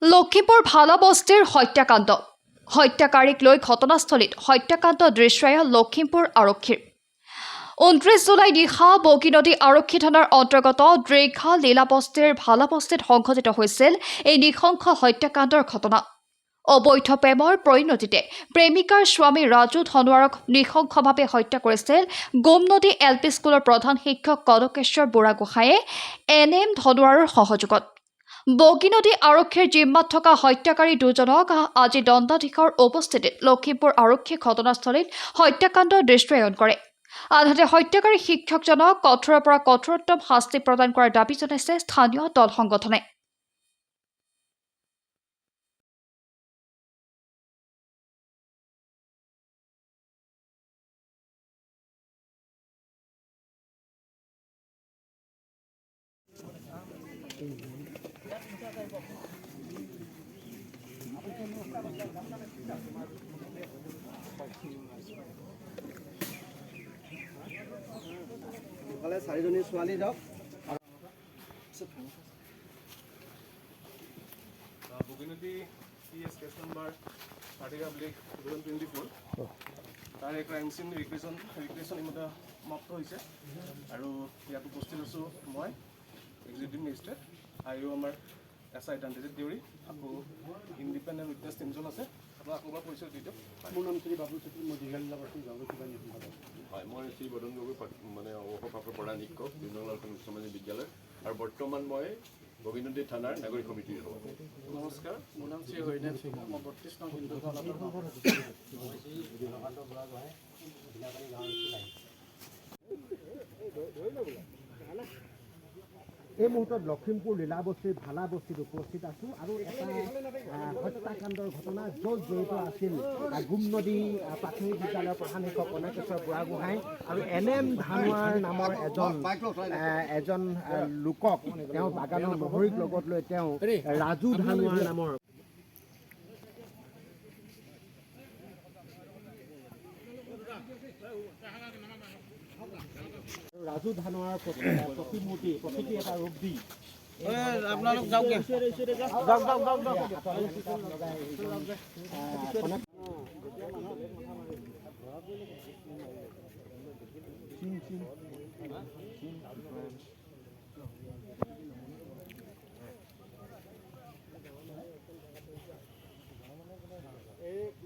লখিমপুৰ ভালাবস্তিৰ হত্যাকাৰীক লৈ ঘটনাস্থলীত হত্যাকাণ্ড দৃশ্যায় লখিমপুৰ আৰক্ষীৰ 29 জুলাই নিশা বগীনদী আৰক্ষী থানাৰ অন্তৰ্গত দীৰ্ঘা লীলাবস্তিৰ ভালাবস্তিত সংঘটিত হৈছিল এই নৃশংস হত্যাকাণ্ডৰ ঘটনা। অবৈধ প্ৰেমৰ পৰিণতিতে প্ৰেমিকাৰ স্বামী ৰাজু ধনোৱাৰক নৃশংসভাৱে হত্যা কৰিছিল গোমনদী LP স্কুলৰ প্ৰধান শিক্ষক কনকেশ্বৰ বুঢ়াগোহাঁয়ে NM ধনোৱাৰৰ সহযোগত। বগীনদী আৰক্ষীৰ জিম্মাত থকা হত্যাকাৰী দুজনক আজি দণ্ডাধীশৰ উপস্থিতিত লখিমপুৰ আৰক্ষীয়ে ঘটনাস্থলীত হত্যাকাণ্ডৰ দৃশ্যায়ন কৰে। আনহাতে হত্যাকাৰী শিক্ষকজনক কঠোৰৰ পৰা কঠোৰতম শাস্তি প্ৰদান কৰাৰ দাবী জনাইছে স্থানীয় দল সংগঠনে। চাৰিজনী ছোৱালী যাওক। বগীনদী PS কেছ নম্বৰ 30/2024 তাৰ এক ক্ৰাইম চিন ৰিক্ৰেশ্যন ইমতে সমাপ্ত হৈছে আৰু ইয়াত উপস্থিত আছোঁ মই এক্সিকিউটিভ মেজিষ্ট্ৰেট আৰু আমাৰ SI ডান্ডিজিত দেউৰী, আকৌ ইণ্ডিপেণ্ডেণ্ট উইটনেছ তিনিজন আছে। আপোনাক আকৌবাৰ পৰিচয় দি দিয়ক। মোৰ নাম শ্ৰী বাবু চুটি, মই দীঘালীলাবাসী গাঁৱৰ কিবা নিৰ্মাণ। হয়, মই শ্ৰী বদন গগৈ মানে অৱসৰপ্ৰাপ্ত প্ৰধান শিক্ষক বিনলাল উচ্চ মাধ্যমিক বিদ্যালয় আৰু বৰ্তমান মই বগীনদী থানাৰ নাগৰিক সমিতিৰ সভাপতি। নমস্কাৰ, মোৰ নাম শ্ৰী হৰিণাথ সিংহ, মই 32 নং হিন্দু এই মুহূৰ্তত লখিমপুৰ লীলাবস্তিৰ ভালাবস্তিত উপস্থিত আছোঁ আৰু এটা হত্যাকাণ্ডৰ ঘটনা য'ত জড়িত আছিল গোমনদী প্ৰাথমিক বিদ্যালয়ৰ প্ৰধান শিক্ষক কনকেশ্বৰ বুঢ়াগোহাঁই আৰু NM ধনোৱাৰ নামৰ এজন লোকক তেওঁ বাগানৰ মহৰীক লগত লৈ তেওঁ ৰাজু ধনোৱাৰ নামৰ ৰাজু ধনোৱাৰ প্ৰতিমূৰ্তি এটা ৰূপ দি আপোনালোক যাওক।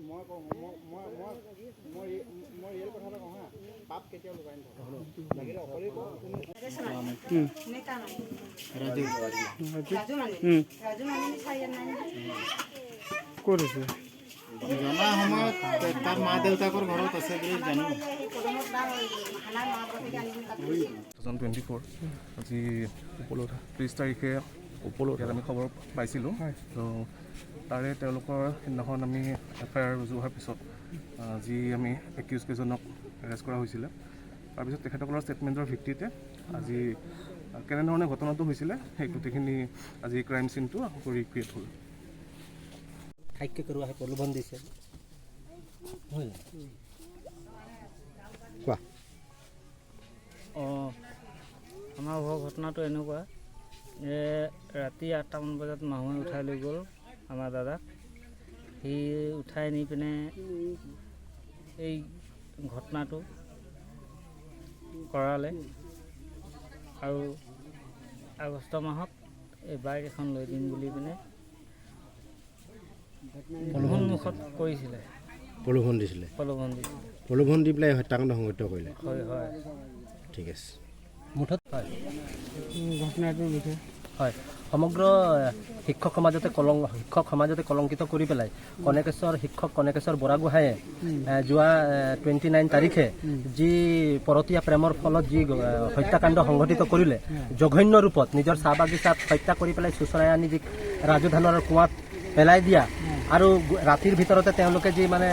মই কওঁ মই ৰিয়েল কথা এটা কওঁ হা, পাপ কেতিয়াও লুকাই নাথাকে, লাগিলে অকলেই কওঁ। ক'ত আছে? জনা সময়ত তাৰ মা দেউতাকৰ ঘৰত আছে বুলি জানো। 2024 আজি 30 তাৰিখে ইয়াত আমি খবৰ পাইছিলোঁ। ত' তাৰে তেওঁলোকৰ সেইদিনাখন আমি FIR ৰুজু হোৱাৰ পিছত যি আমি একিউজ কেইজনক এৰেষ্ট কৰা হৈছিলে, তাৰপিছত তেখেতসকলৰ ষ্টেটমেণ্টৰ ভিত্তিতে আজি কেনেধৰণে ঘটনাটো হৈছিলে সেই গোটেইখিনি আজি ক্ৰাইম চিনটো আকৌ ৰিক্ৰিয়েট হ'ল। সাক্ষ্য কৰোৱা প্ৰলোভন দিছে। কোৱা। আমাৰ ঘৰৰ ঘটনাটো এনেকুৱা যে ৰাতি 8টামান বজাত মানুহে উঠাই লৈ গ'ল আমাৰ দাদাক। সি উঠাই নি পিনে এই ঘটনাটো কৰালে আৰু আগষ্ট মাহত এই বাইক এখন লৈ দিম বুলি পিনে সন্মুখত কৰিছিলে, প্ৰলোভন দিছিলে, প্ৰলোভন দি পেলাই হত্যাকাণ্ড সংঘটিত কৰিলে। হয় হয়, ঠিক আছে। মুঠত হয় ঘটনাটোৰ বিষয়ে হয়, সমগ্ৰ শিক্ষক সমাজতে কলংকিত কৰি পেলাই শিক্ষক কনকেশ্বৰ বুঢ়াগোহাঁয়ে যোৱা 29 তাৰিখে যি পৰতীয়া প্ৰেমৰ ফলত যি হত্যাকাণ্ড সংঘটিত কৰিলে, জঘন্য ৰূপত নিজৰ চাহ বাগিচাত হত্যা কৰি পেলাই চুচৰাই আনি যি ৰাজু ধানৰ কুঁৱাত পেলাই দিয়া আৰু ৰাতিৰ ভিতৰতে তেওঁলোকে যি মানে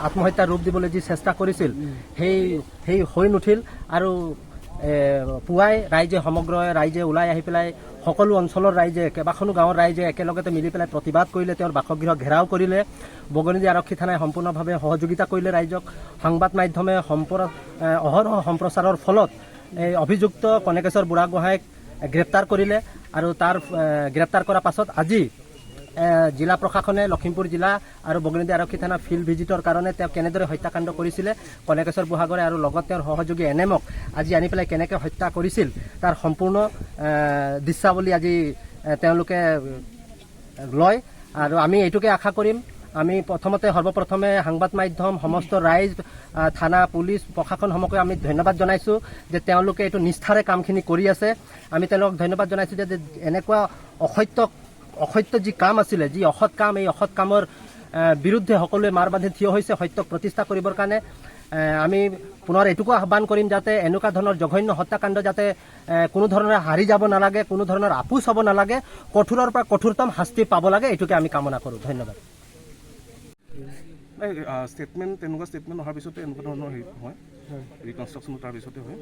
আত্মহত্যাৰ ৰূপ দিবলৈ যি চেষ্টা কৰিছিল সেই হৈ নুঠিল আৰু পুৱাই সমগ্ৰ ৰাইজে ওলাই আহি পেলাই সকলো অঞ্চলৰ ৰাইজে, কেইবাখনো গাঁৱৰ ৰাইজে একেলগতে মিলি পেলাই প্ৰতিবাদ কৰিলে, তেওঁৰ বাসগৃহ ঘেৰাও কৰিলে। বগীনদী আৰক্ষী থানাই সম্পূৰ্ণভাৱে সহযোগিতা কৰিলে ৰাইজক। সংবাদ মাধ্যমে অহৰহ সম্প্ৰচাৰৰ ফলত এই অভিযুক্ত কনকেশ্বৰ বুঢ়াগোহাঁইক গ্ৰেপ্তাৰ কৰিলে আৰু তাৰ গ্ৰেপ্তাৰ কৰাৰ পাছত আজি জিলা প্ৰশাসনে লখিমপুৰ জিলা আৰু বগীনদী আৰক্ষী থানা ফিল্ড ভিজিটৰ কাৰণে তেওঁ কেনেদৰে হত্যাকাণ্ড কৰিছিলে কনকেশ্বৰ বুঢ়াগোহাঁই আৰু লগত তেওঁৰ সহযোগী এনেমক আজি আনি পেলাই কেনেকৈ হত্যা কৰিছিল তাৰ সম্পূৰ্ণ দৃশ্যাৱলী আজি তেওঁলোকে লয় আৰু আমি এইটোকে আশা কৰিম। আমি সৰ্বপ্ৰথমে সাংবাদ মাধ্যম সমস্ত ৰাইজ থানা পুলিচ প্ৰশাসনসমূহকে আমি ধন্যবাদ জনাইছোঁ যে তেওঁলোকে এইটো নিষ্ঠাৰে কামখিনি কৰি আছে। আমি তেওঁলোকক ধন্যবাদ জনাইছোঁ যে এনেকুৱা অসত্য যি কাম আছিলে, যি অসৎ কাম, এই অসৎ কামৰ বিৰুদ্ধে সকলোৱে মাৰ বান্ধি থিয় হৈছে সত্যক প্ৰতিষ্ঠা কৰিবৰ কাৰণে। আমি পুনৰ এইটোকো আহ্বান কৰিম যাতে এনেকুৱা ধৰণৰ জঘন্য হত্যাকাণ্ড যাতে কোনো ধৰণৰ হাৰি যাব নালাগে, কোনো ধৰণৰ আপোচ হ'ব নালাগে, কঠোৰৰ পৰা কঠোৰতম শাস্তি পাব লাগে, এইটোকে আমি কামনা কৰোঁ। ধন্যবাদ। ষ্টেটমেণ্ট তেনেকুৱা ষ্টেটমেণ্ট অহাৰ পিছতে এনেকুৱা ধৰণৰ হেৰি হয়, ৰিকনষ্ট্ৰাকশ্যন তাৰ পিছতে হয়।